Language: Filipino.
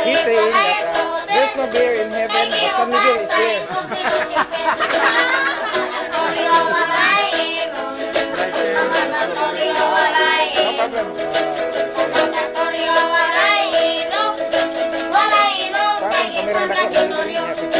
He's saying that there's no bear in heaven, but San Miguel is there. No problem. Parang kamerang nakasal din niya.